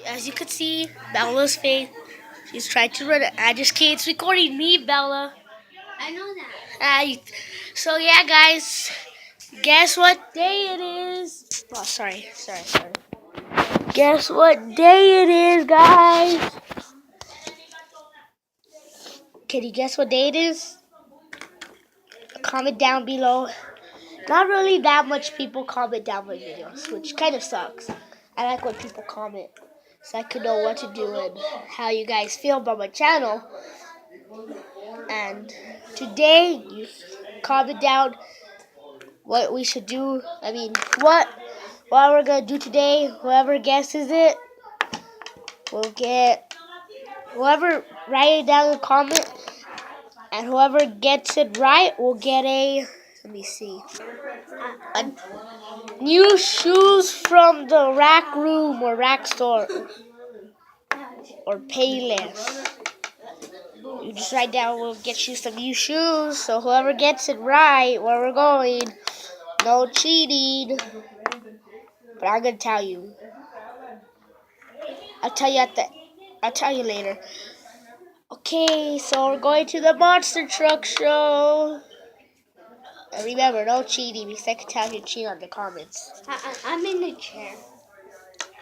as you could see, Bella's face. She's trying to run it. I just can't. It's recording me, Bella. I know that. So yeah, guys. Guess what day it is? Oh, sorry. Guess what day it is, guys? Can you guess what day it is? Comment down below. Not really that much people comment down my videos, which kind of sucks. I like when people comment, so I can know what to do and how you guys feel about my channel. And today, you comment down what we should do. I mean, what we're gonna do today. Whoever guesses it will get. Whoever write it down in the comment, and whoever gets it right will get a. Let me see. New shoes from the rack room or rack store or Payless. You just write down, we'll get you some new shoes. So whoever gets it right, where we're going, no cheating. But I'm gonna tell you. I'll tell you later. Okay, so we're going to the Monster Truck show. And remember, no cheating, because I can tell you cheat on the comments. I'm in the chair.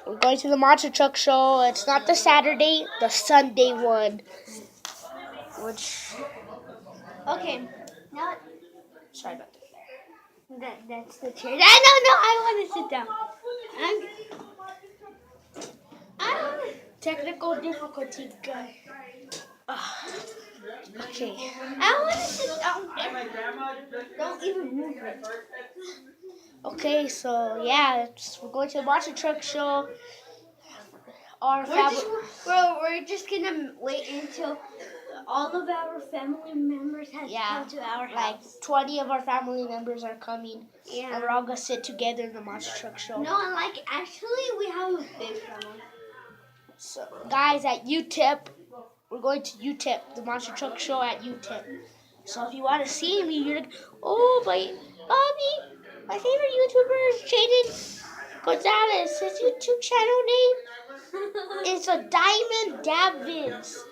We're going to the Monster Truck show. It's not the Saturday, the Sunday one. Okay, now Sorry about that. that's the chair. I want to sit down. Technical difficulty, guy. Okay. I want to sit down. Don't even move it. Okay, so yeah, we're going to the Monster Truck show. Our family. We're just gonna wait until all of our family members have come to our house. Like 20 of our family members are coming. Yeah. And we're all gonna sit together in the Monster Truck show. No, actually we have a big family. So guys, at UTEP, we're going to UTEP, the Monster Truck show at UTEP. So if you want to see me, you're like, oh, Bobby, my favorite YouTuber is Jaden Gonzalez. His YouTube channel name is a Diamond Davids.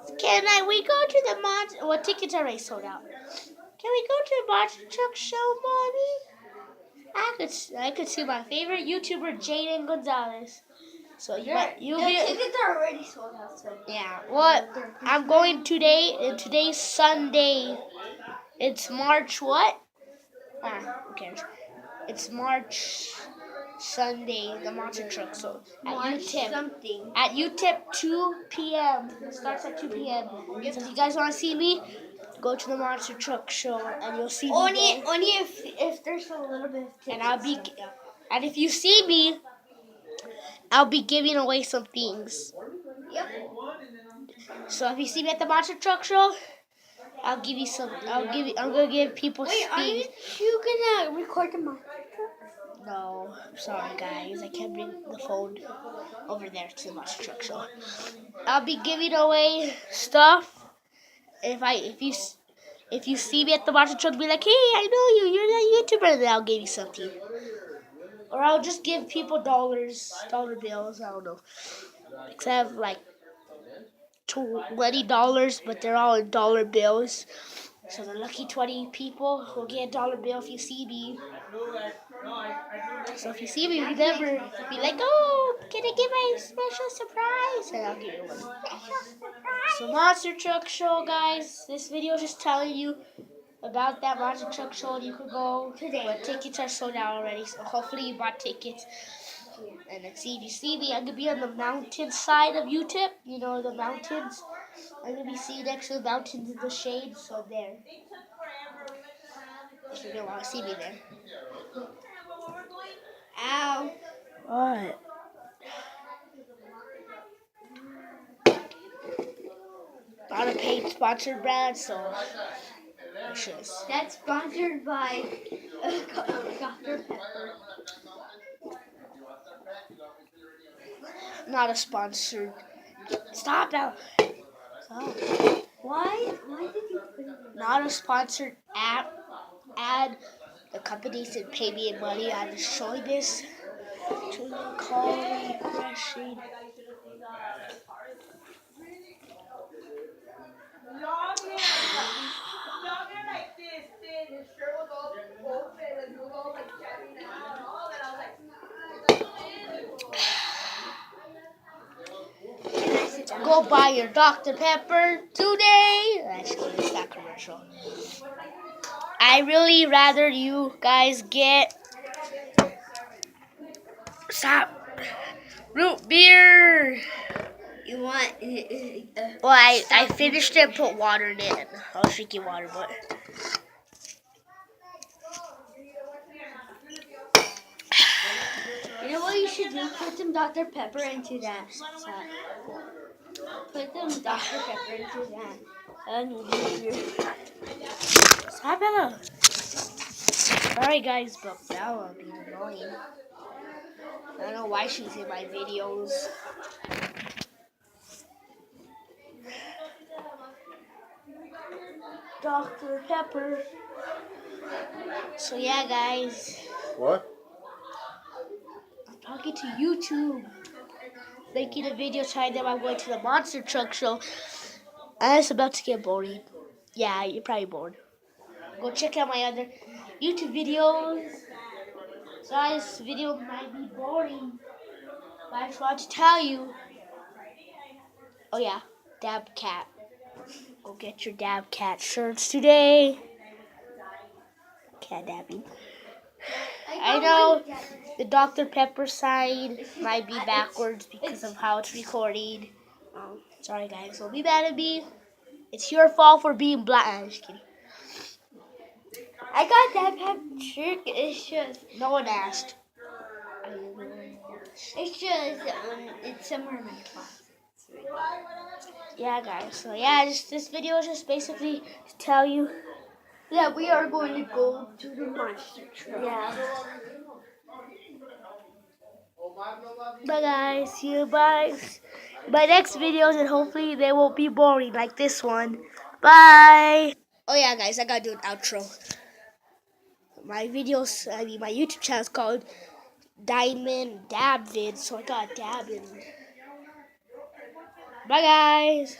We go to the Monster? Well, tickets are already sold out. Can we go to the Monster Truck show, Mommy? I could see my favorite YouTuber, Jaden Gonzalez. So the tickets are already sold out. So. Yeah. What? I'm going today. And today's Sunday. It's March what? Who cares? It's March Sunday. The Monster Truck. So at UTEP. Something. At UTEP 2 p.m. It starts at 2 p.m. So if you guys want to see me, go to the Monster Truck show and you'll see me. Only if there's a little bit of tickets. And if you see me, I'll be giving away some things. Yep. So if you see me at the Monster Truck show, I'll give you some. I'm gonna give people. Wait, things. aren't you gonna record the Monster Truck? No, I'm sorry guys. I can't bring the phone over there to the Monster Truck show. I'll be giving away stuff. If you see me at the Monster Truck, be like, hey, I know you. You're the YouTuber. Then I'll give you something. Or I'll just give people dollar bills. I don't know. Except like $20, but they're all in dollar bills. So the lucky 20 people will get a dollar bill if you see me. So if you see me, remember, be like, oh, can I get my special surprise? And I'll give you one. So Monster Truck show, guys. This video is just telling you about that Monster Truck show. You could go today, but tickets are sold out already. So hopefully you bought tickets. And let's see if you see me. I'm gonna be on the mountain side of UTEP. You know the mountains. I'm gonna be sitting next to the mountains in the shade. So there. If you don't want to see me there. Ow. What? Not a paid sponsored brand, so that's sponsored by Dr. Pepper. Not a sponsored. Stop now. Stop. Why did you put it in? Not a sponsored ad. The company said pay me money. I'm just showing this to the call. machine. Go buy your Dr. Pepper today. Actually, it's not commercial. I really rather you guys get root beer. You want? Well, I finished it and put water in it. I was drinking water, but You know what you should do? Put some Dr. Pepper into that. Put some Dr. Pepper into that. Stop, Bella. Sorry, guys, but Bella being annoying. I don't know why she's in my videos. Dr. Pepper. So yeah, guys. What? I'm talking to YouTube. Making a video telling them I'm going to the monster truck show. And it's about to get boring. Yeah, you're probably bored. Go check out my other YouTube videos. Guys, this video might be boring, but I just want to tell you. Oh yeah, Dab Cat. Go get your Dab Cat shirts today. Cat dabbing. I know the Dr. Pepper side might be backwards because of how it's recording. Sorry guys, don't be mad at me. It's your fault for being black. I'm just kidding. I got that pepper shirt. It's just No one asked. it's somewhere in my closet. Yeah, guys. So yeah, this video is just basically to tell you. Yeah, we are going to go to the monster truck. Yeah. Bye guys. See you guys. My next videos, and hopefully they won't be boring like this one. Bye. Oh yeah, guys, I gotta do an outro. My videos, my YouTube channel is called Diamond Dab Vid, so I got dab in. Bye guys.